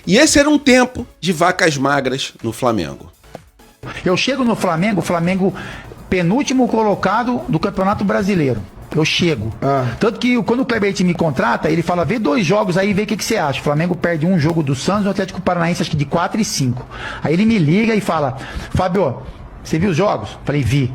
E esse era um tempo de vacas magras no Flamengo. Eu chego no Flamengo, o Flamengo penúltimo colocado do Campeonato Brasileiro. Eu chego. Tanto que quando o Kleber me contrata, ele fala, vê 2 jogos aí, vê o que você acha. O Flamengo perde um jogo do Santos e o Atlético Paranaense, acho que de 4-5. Aí ele me liga e fala, Fábio, você viu os jogos? Falei, vi.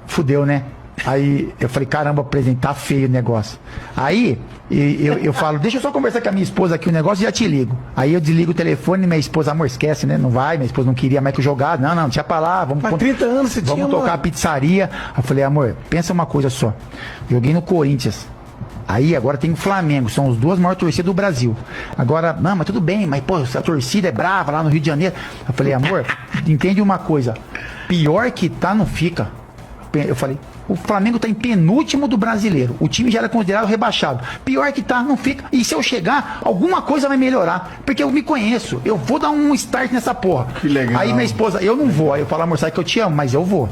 Fudeu, né? Aí eu falei, caramba, apresentar feio o negócio. Aí eu falo, deixa eu só conversar com a minha esposa aqui o negócio e já te ligo. Aí eu desligo o telefone e minha esposa, amor, esquece, né? Não vai, minha esposa não queria mais que eu jogar. Não, deixa pra lá, vamos. Mas 30 anos você tinha, vamos tocar a pizzaria. Aí eu falei, amor, pensa uma coisa só. Joguei no Corinthians. Aí agora tem o Flamengo, são as 2 maiores torcidas do Brasil. Agora, não, mas tudo bem, mas pô, a torcida é brava lá no Rio de Janeiro. Eu falei, amor, entende uma coisa, pior que tá, não fica. Eu falei, o Flamengo tá em penúltimo do Brasileiro. O time já era considerado rebaixado. Pior que tá, não fica. E se eu chegar, alguma coisa vai melhorar. Porque eu me conheço. Eu vou dar um start nessa porra. Que legal. Aí minha esposa, eu não vou. Aí eu falo, amor, sabe que eu te amo, mas eu vou.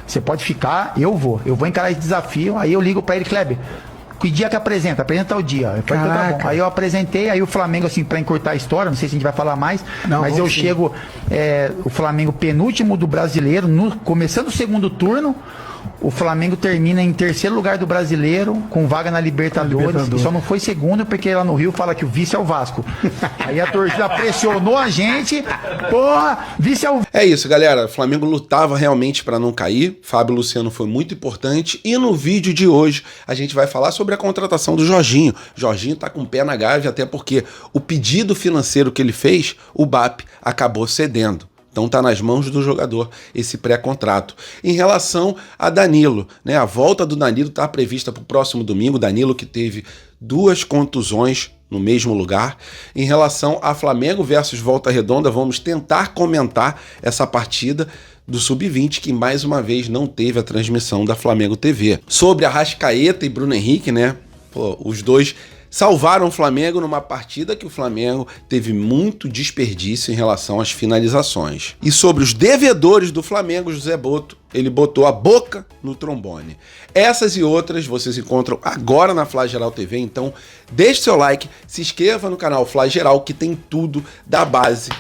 Você pode ficar, eu vou. Eu vou encarar esse desafio. Aí eu ligo pra ele, Kleber, que dia que apresenta? Apresenta o dia. Eu falei, tá bom. Aí eu apresentei, aí o Flamengo, assim, pra encurtar a história, não sei se a gente vai falar mais, não, mas eu chego, o Flamengo penúltimo do Brasileiro, começando o segundo turno, o Flamengo termina em 3º lugar do Brasileiro, com vaga na Libertadores. E só não foi segundo, porque lá no Rio fala que o vice é o Vasco. Aí a torcida pressionou a gente. Porra, vice é o... É isso, galera. O Flamengo lutava realmente para não cair. Fábio Luciano foi muito importante. E no vídeo de hoje, a gente vai falar sobre a contratação do Jorginho. Jorginho tá com o pé na gávea, até porque o pedido financeiro que ele fez, o BAP acabou cedendo. Então tá nas mãos do jogador esse pré-contrato. Em relação a Danilo, né? A volta do Danilo está prevista para o próximo domingo. Danilo que teve 2 contusões no mesmo lugar. Em relação a Flamengo versus Volta Redonda, vamos tentar comentar essa partida do Sub-20, que mais uma vez não teve a transmissão da Flamengo TV. Sobre Arrascaeta e Bruno Henrique, né? Pô, os dois salvaram o Flamengo numa partida que o Flamengo teve muito desperdício em relação às finalizações. E sobre os devedores do Flamengo, José Boto, ele botou a boca no trombone. Essas e outras vocês encontram agora na Fla Geral TV, então deixe seu like, se inscreva no canal Fla Geral, que tem tudo da base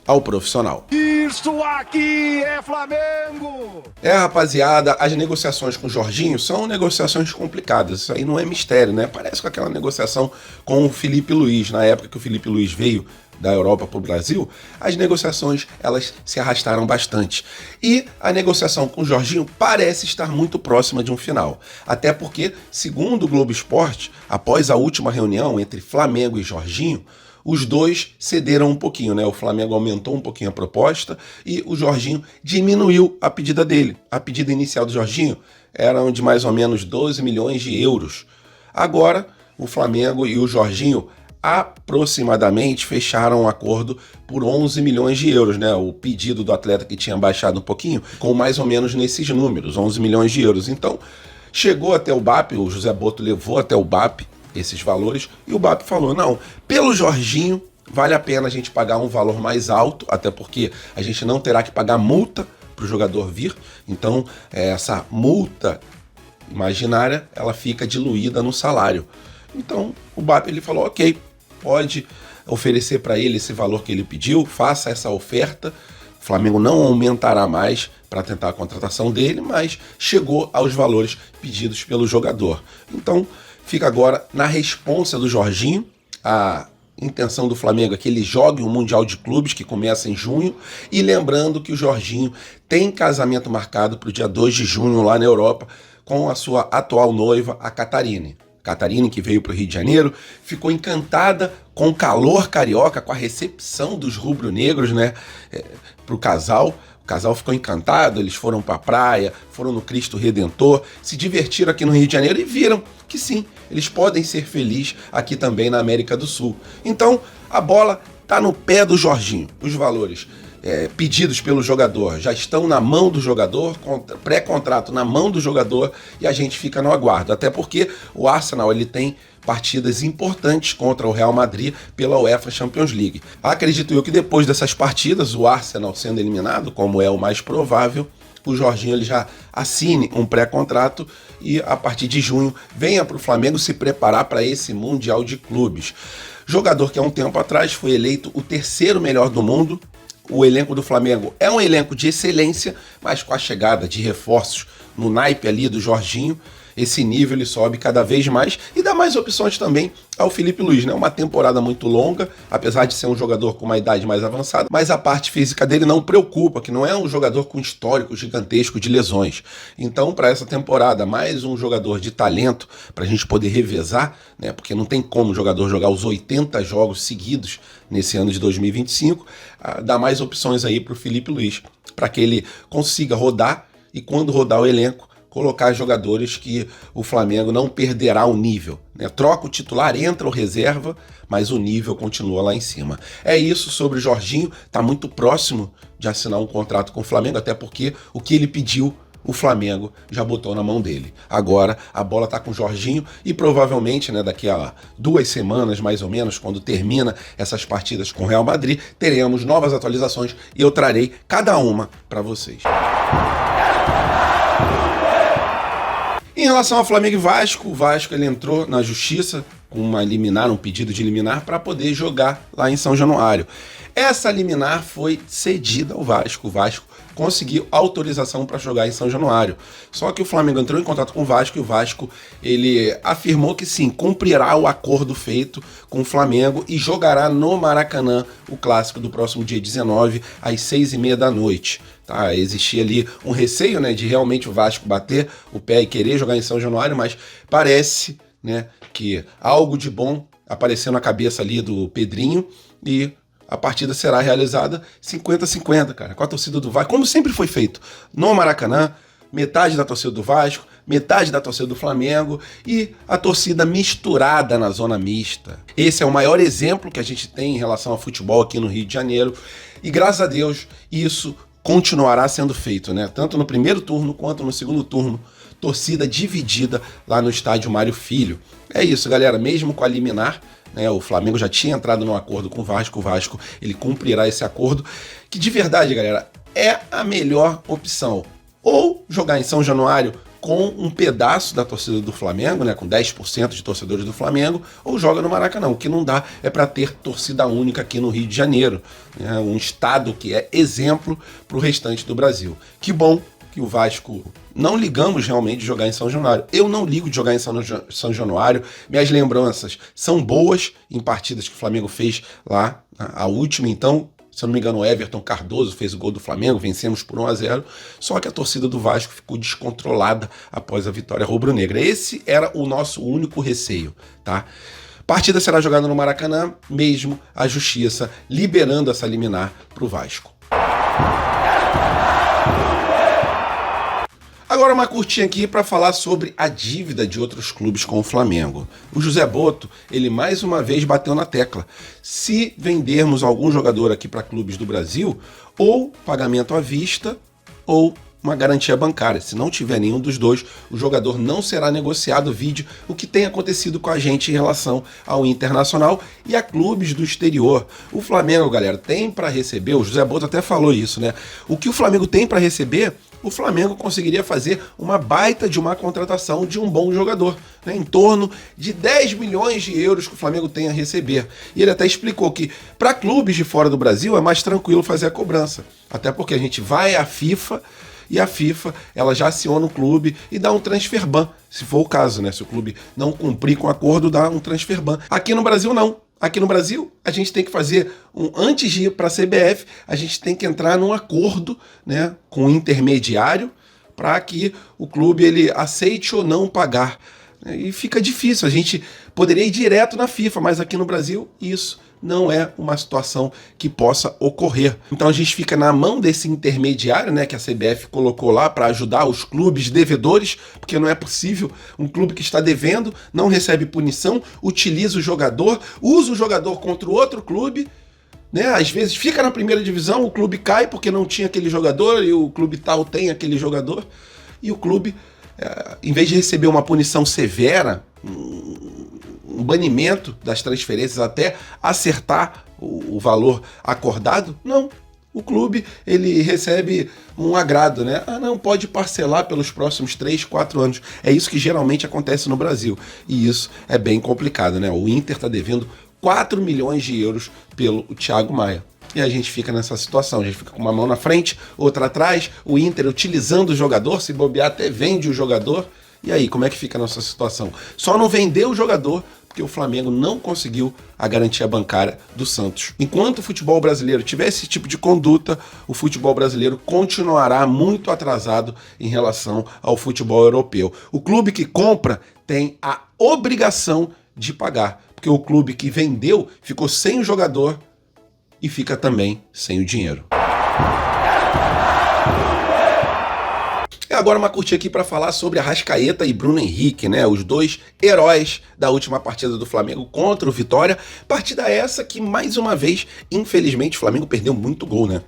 ao profissional. Isso aqui é Flamengo! Rapaziada, as negociações com o Jorginho são negociações complicadas, isso aí não é mistério, né? Parece com aquela negociação com o Felipe Luiz, na época que o Felipe Luiz veio da Europa para o Brasil, as negociações elas se arrastaram bastante. E a negociação com o Jorginho parece estar muito próxima de um final. Até porque, segundo o Globo Esporte, após a última reunião entre Flamengo e Jorginho, os dois cederam um pouquinho, né? O Flamengo aumentou um pouquinho a proposta e o Jorginho diminuiu a pedida dele. A pedida inicial do Jorginho era de mais ou menos 12 milhões de euros. Agora, o Flamengo e o Jorginho aproximadamente fecharam um acordo por 11 milhões de euros, né? O pedido do atleta que tinha baixado um pouquinho, com mais ou menos nesses números, 11 milhões de euros. Então, chegou até o BAP, o José Boto levou até o BAP esses valores, e o BAP falou, não, pelo Jorginho vale a pena a gente pagar um valor mais alto, até porque a gente não terá que pagar multa para o jogador vir, então essa multa imaginária, ela fica diluída no salário. Então o BAP ele falou, ok, pode oferecer para ele esse valor que ele pediu, faça essa oferta, o Flamengo não aumentará mais para tentar a contratação dele, mas chegou aos valores pedidos pelo jogador. Então fica agora na responsa do Jorginho. A intenção do Flamengo é que ele jogue o Mundial de Clubes, que começa em junho, e lembrando que o Jorginho tem casamento marcado para o dia 2 de junho lá na Europa com a sua atual noiva, a Catarine. Catarine, que veio para o Rio de Janeiro, ficou encantada com o calor carioca, com a recepção dos rubro-negros, né, para o casal. O casal ficou encantado, eles foram para a praia, foram no Cristo Redentor, se divertiram aqui no Rio de Janeiro e viram que sim, eles podem ser felizes aqui também na América do Sul. Então, a bola está no pé do Jorginho. Os valores pedidos pelo jogador já estão na mão do jogador, pré-contrato na mão do jogador, e a gente fica no aguardo. Até porque o Arsenal ele tem partidas importantes contra o Real Madrid pela UEFA Champions League. Acredito eu que depois dessas partidas, o Arsenal sendo eliminado, como é o mais provável, o Jorginho ele já assine um pré-contrato e a partir de junho venha para o Flamengo se preparar para esse Mundial de Clubes. Jogador que há um tempo atrás foi eleito o terceiro melhor do mundo. O elenco do Flamengo é um elenco de excelência, mas com a chegada de reforços no naipe ali do Jorginho, esse nível ele sobe cada vez mais e dá mais opções também ao Filipe Luís, né? Uma temporada muito longa, apesar de ser um jogador com uma idade mais avançada, mas a parte física dele não preocupa, que não é um jogador com histórico gigantesco de lesões. Então, para essa temporada, mais um jogador de talento para a gente poder revezar, né? Porque não tem como o jogador jogar os 80 jogos seguidos nesse ano de 2025, dá mais opções aí para o Filipe Luís, para que ele consiga rodar e quando rodar o elenco, colocar jogadores que o Flamengo não perderá o nível, né? Troca o titular, entra o reserva, mas o nível continua lá em cima. É isso sobre o Jorginho, tá muito próximo de assinar um contrato com o Flamengo, até porque o que ele pediu, o Flamengo já botou na mão dele. Agora a bola tá com o Jorginho e provavelmente, né, daqui a 2 semanas mais ou menos, quando termina essas partidas com o Real Madrid, teremos novas atualizações e eu trarei cada uma para vocês. Em relação ao Flamengo e Vasco, o Vasco ele entrou na justiça com um pedido de liminar para poder jogar lá em São Januário. Essa liminar foi cedida ao Vasco. O Vasco conseguiu autorização para jogar em São Januário. Só que o Flamengo entrou em contato com o Vasco e o Vasco ele afirmou que sim, cumprirá o acordo feito com o Flamengo e jogará no Maracanã o clássico do próximo dia 19 às 6h30 da noite. Tá, existia ali um receio, né, de realmente o Vasco bater o pé e querer jogar em São Januário, mas parece, né, que algo de bom apareceu na cabeça ali do Pedrinho e a partida será realizada 50-50, cara, com a torcida do Vasco, como sempre foi feito, no Maracanã, metade da torcida do Vasco, metade da torcida do Flamengo e a torcida misturada na zona mista. Esse é o maior exemplo que a gente tem em relação ao futebol aqui no Rio de Janeiro e graças a Deus isso continuará sendo feito, né? Tanto no primeiro turno quanto no segundo turno, torcida dividida lá no estádio Mário Filho. É isso, galera, mesmo com a liminar, né, o Flamengo já tinha entrado num acordo com o Vasco ele cumprirá esse acordo, que de verdade, galera, é a melhor opção. Ou jogar em São Januário com um pedaço da torcida do Flamengo, né, com 10% de torcedores do Flamengo, ou joga no Maracanã. O que não dá é para ter torcida única aqui no Rio de Janeiro, né, um estado que é exemplo para o restante do Brasil. Que bom que o Vasco não ligamos realmente de jogar em São Januário. Eu não ligo de jogar em São Januário. Minhas lembranças são boas em partidas que o Flamengo fez lá, a última então. Se eu não me engano, o Everton Cardoso fez o gol do Flamengo, vencemos por 1-0, só que a torcida do Vasco ficou descontrolada após a vitória rubro-negra. Esse era o nosso único receio, tá? Partida será jogada no Maracanã, mesmo a justiça liberando essa liminar para o Vasco. Agora uma curtinha aqui para falar sobre a dívida de outros clubes com o Flamengo. O José Botto, ele mais uma vez bateu na tecla. Se vendermos algum jogador aqui para clubes do Brasil, ou pagamento à vista, ou uma garantia bancária. Se não tiver nenhum dos dois, o jogador não será negociado. Vídeo o que tem acontecido com a gente em relação ao Internacional e a clubes do exterior. O Flamengo, galera, tem para receber, o José Botto até falou isso, né? O que o Flamengo tem para receber, o Flamengo conseguiria fazer uma baita de uma contratação de um bom jogador, né? Em torno de 10 milhões de euros que o Flamengo tem a receber. E ele até explicou que para clubes de fora do Brasil é mais tranquilo fazer a cobrança, até porque a gente vai à FIFA e a FIFA ela já aciona o clube e dá um transfer ban, se for o caso, né? Se o clube não cumprir com o acordo, dá um transfer ban. Aqui no Brasil não. Aqui no Brasil, a gente tem que fazer, antes de ir para a CBF, a gente tem que entrar num acordo, né, com o intermediário para que o clube ele aceite ou não pagar. E fica difícil, a gente poderia ir direto na FIFA, mas aqui no Brasil isso não é uma situação que possa ocorrer. Então a gente fica na mão desse intermediário, né, que a CBF colocou lá para ajudar os clubes devedores, porque não é possível um clube que está devendo, não recebe punição, utiliza o jogador, usa o jogador contra o outro clube, né? Às vezes fica na primeira divisão, o clube cai porque não tinha aquele jogador e o clube tal tem aquele jogador, e o clube, em vez de receber uma punição severa, um banimento das transferências até acertar o valor acordado, não. o clube ele recebe um agrado, né? Ah, não, pode parcelar pelos próximos 3, 4 anos. É isso que geralmente acontece no Brasil. E isso é bem complicado, né? O Inter está devendo 4 milhões de euros pelo Thiago Maia. E a gente fica nessa situação, a gente fica com uma mão na frente, outra atrás, o Inter utilizando o jogador, se bobear até vende o jogador. E aí, como é que fica a nossa situação? Só não vendeu o jogador porque o Flamengo não conseguiu a garantia bancária do Santos. Enquanto o futebol brasileiro tiver esse tipo de conduta, o futebol brasileiro continuará muito atrasado em relação ao futebol europeu. O clube que compra tem a obrigação de pagar, porque o clube que vendeu ficou sem o jogador e fica também sem o dinheiro. Agora uma curtinha aqui para falar sobre Arrascaeta e Bruno Henrique, né? Os dois heróis da última partida do Flamengo contra o Vitória. Partida essa que, mais uma vez, infelizmente, o Flamengo perdeu muito gol, né?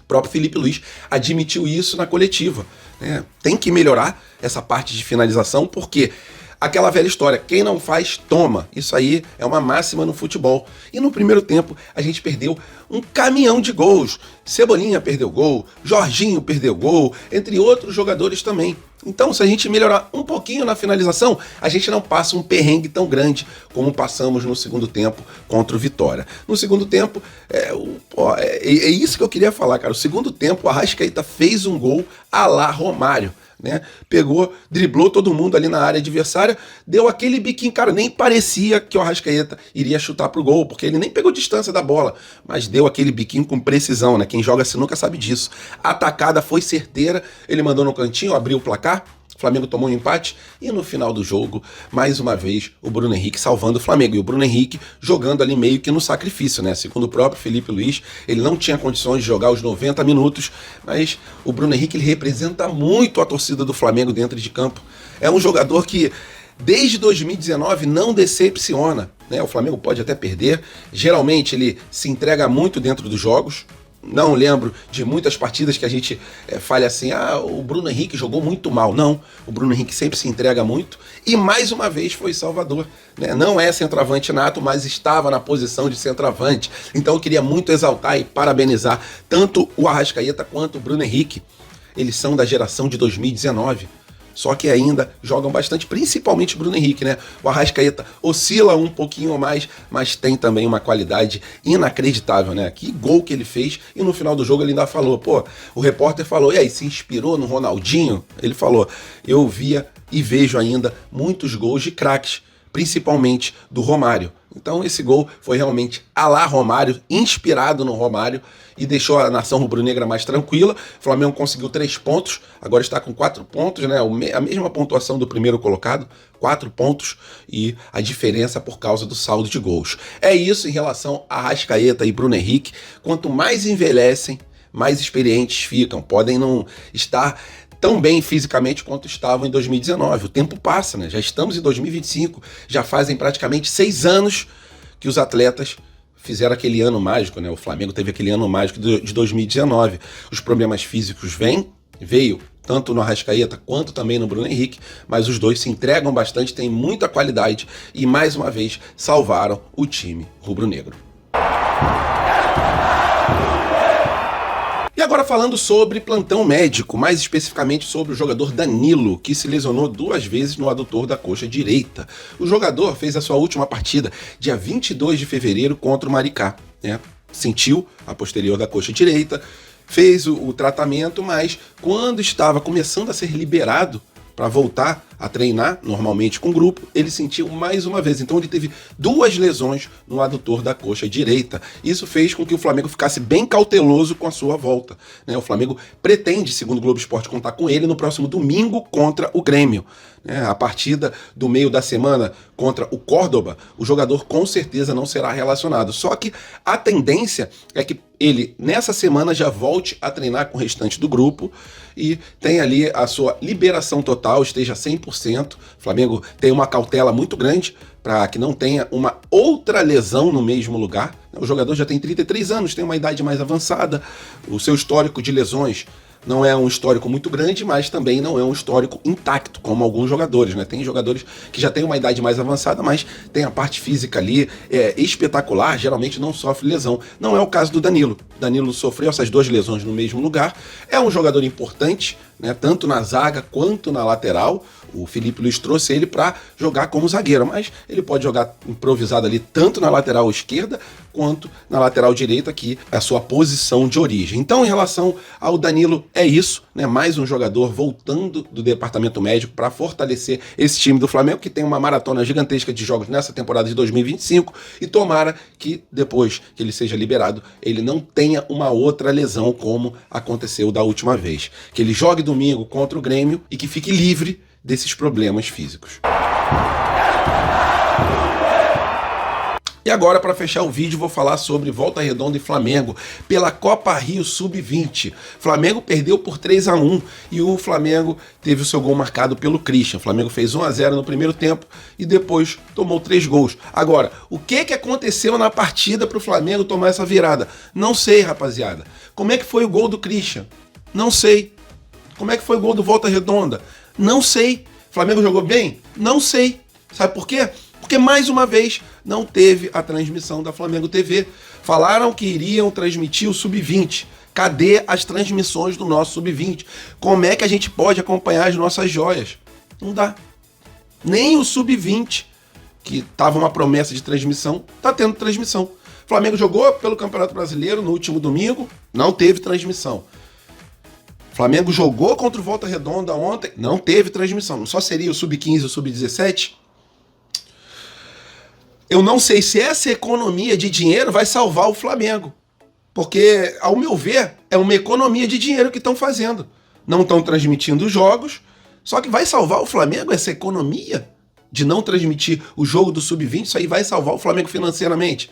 O próprio Felipe Luiz admitiu isso na coletiva, né? Tem que melhorar essa parte de finalização, porque aquela velha história, quem não faz, toma. Isso aí é uma máxima no futebol. E no primeiro tempo, a gente perdeu um caminhão de gols. Cebolinha perdeu gol, Jorginho perdeu gol, entre outros jogadores também. Então, se a gente melhorar um pouquinho na finalização, a gente não passa um perrengue tão grande como passamos no segundo tempo contra o Vitória. No segundo tempo, é isso que eu queria falar, cara. O segundo tempo, o Arrascaeta fez um gol à la Romário, né? Pegou, driblou todo mundo ali na área adversária, deu aquele biquinho, cara, nem parecia que o Arrascaeta iria chutar pro gol, porque ele nem pegou distância da bola, mas deu aquele biquinho com precisão, né? Quem joga sinuca sabe disso. A atacada foi certeira, ele mandou no cantinho, abriu o placar, o Flamengo tomou um empate e no final do jogo, mais uma vez, o Bruno Henrique salvando o Flamengo. E o Bruno Henrique jogando ali meio que no sacrifício, né? Segundo o próprio Felipe Luiz, ele não tinha condições de jogar os 90 minutos, mas o Bruno Henrique ele representa muito a torcida do Flamengo dentro de campo. É um jogador que, desde 2019, não decepciona, né? O Flamengo pode até perder, geralmente ele se entrega muito dentro dos jogos. Não lembro de muitas partidas que a gente fale assim, o Bruno Henrique jogou muito mal. Não, o Bruno Henrique sempre se entrega muito e mais uma vez foi salvador, né? Não é centroavante nato, mas estava na posição de centroavante. Então eu queria muito exaltar e parabenizar tanto o Arrascaeta quanto o Bruno Henrique. Eles são da geração de 2019. Só que ainda jogam bastante, principalmente o Bruno Henrique, né? O Arrascaeta oscila um pouquinho mais, mas tem também uma qualidade inacreditável, né? Que gol que ele fez, e no final do jogo ele ainda falou, o repórter falou, e aí, se inspirou no Ronaldinho? Ele falou, eu via e vejo ainda muitos gols de craques, principalmente do Romário. Então esse gol foi realmente à la Romário, inspirado no Romário, e deixou a nação rubro-negra mais tranquila. O Flamengo conseguiu 3 pontos, agora está com 4 pontos, né? A mesma pontuação do primeiro colocado, 4 pontos, e a diferença por causa do saldo de gols. É isso em relação a Arrascaeta e Bruno Henrique. Quanto mais envelhecem, mais experientes ficam. Podem não estar tão bem fisicamente quanto estavam em 2019. O tempo passa, né? Já estamos em 2025, já fazem praticamente 6 anos que os atletas fizeram aquele ano mágico, né? O Flamengo teve aquele ano mágico de 2019. Os problemas físicos veio tanto no Arrascaeta quanto também no Bruno Henrique, mas os dois se entregam bastante, têm muita qualidade e mais uma vez salvaram o time rubro-negro. E agora falando sobre plantão médico, mais especificamente sobre o jogador Danilo, que se lesionou 2 vezes no adutor da coxa direita. O jogador fez a sua última partida dia 22 de fevereiro contra o Maricá, né? Sentiu a posterior da coxa direita, fez o tratamento, mas quando estava começando a ser liberado para voltar a treinar normalmente com o grupo, ele sentiu mais uma vez. Então ele teve 2 lesões no adutor da coxa direita. Isso fez com que o Flamengo ficasse bem cauteloso com a sua volta, né? O Flamengo pretende, segundo o Globo Esporte, contar com ele no próximo domingo contra o Grêmio, né? A partida do meio da semana contra o Córdoba, o jogador com certeza não será relacionado. Só que a tendência é que ele, nessa semana, já volte a treinar com o restante do grupo e tem ali a sua liberação total, esteja 100%. O Flamengo tem uma cautela muito grande para que não tenha uma outra lesão no mesmo lugar. O jogador já tem 33 anos, tem uma idade mais avançada, o seu histórico de lesões Não é um histórico muito grande, mas também não é um histórico intacto, como alguns jogadores, né? Tem jogadores que já têm uma idade mais avançada, mas tem a parte física ali espetacular, geralmente não sofre lesão. Não é o caso do Danilo. Danilo sofreu essas 2 lesões no mesmo lugar. É um jogador importante, né? Tanto na zaga quanto na lateral. O Filipe Luís trouxe ele para jogar como zagueiro, mas ele pode jogar improvisado ali tanto na lateral esquerda quanto na lateral direita, que é a sua posição de origem. Então, em relação ao Danilo, é isso, né? Mais um jogador voltando do departamento médico para fortalecer esse time do Flamengo, que tem uma maratona gigantesca de jogos nessa temporada de 2025, e tomara que depois que ele seja liberado, ele não tenha uma outra lesão como aconteceu da última vez. Que ele jogue domingo contra o Grêmio e que fique livre desses problemas físicos. E agora, para fechar o vídeo, vou falar sobre Volta Redonda e Flamengo pela Copa Rio Sub-20. Flamengo perdeu por 3-1 e o Flamengo teve o seu gol marcado pelo Christian. O Flamengo fez 1-0 no primeiro tempo e depois tomou 3 gols. Agora, o que aconteceu na partida para o Flamengo tomar essa virada? Não sei, rapaziada. Como é que foi o gol do Christian? Não sei. Como é que foi o gol do Volta Redonda? Não sei. Flamengo jogou bem? Não sei. Sabe por quê? Porque, mais uma vez, não teve a transmissão da Flamengo TV. Falaram que iriam transmitir o Sub-20. Cadê as transmissões do nosso Sub-20? Como é que a gente pode acompanhar as nossas joias? Não dá. Nem o Sub-20, que estava uma promessa de transmissão, está tendo transmissão. O Flamengo jogou pelo Campeonato Brasileiro no último domingo, não teve transmissão. Flamengo jogou contra o Volta Redonda ontem, não teve transmissão. Só seria o Sub-15 e o Sub-17? Eu não sei se essa economia de dinheiro vai salvar o Flamengo. Porque, ao meu ver, é uma economia de dinheiro que estão fazendo. Não estão transmitindo os jogos, só que vai salvar o Flamengo essa economia de não transmitir o jogo do Sub-20? Isso aí vai salvar o Flamengo financeiramente?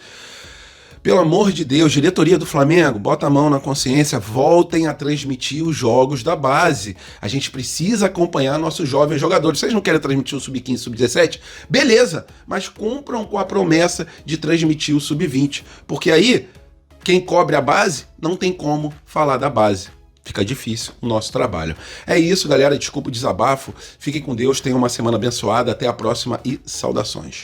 Pelo amor de Deus, diretoria do Flamengo, bota a mão na consciência, voltem a transmitir os jogos da base. A gente precisa acompanhar nossos jovens jogadores. Vocês não querem transmitir o Sub-15, Sub-17? Beleza, mas cumpram com a promessa de transmitir o Sub-20. Porque aí, quem cobre a base, não tem como falar da base. Fica difícil o nosso trabalho. É isso, galera. Desculpa o desabafo. Fiquem com Deus, tenham uma semana abençoada. Até a próxima e saudações.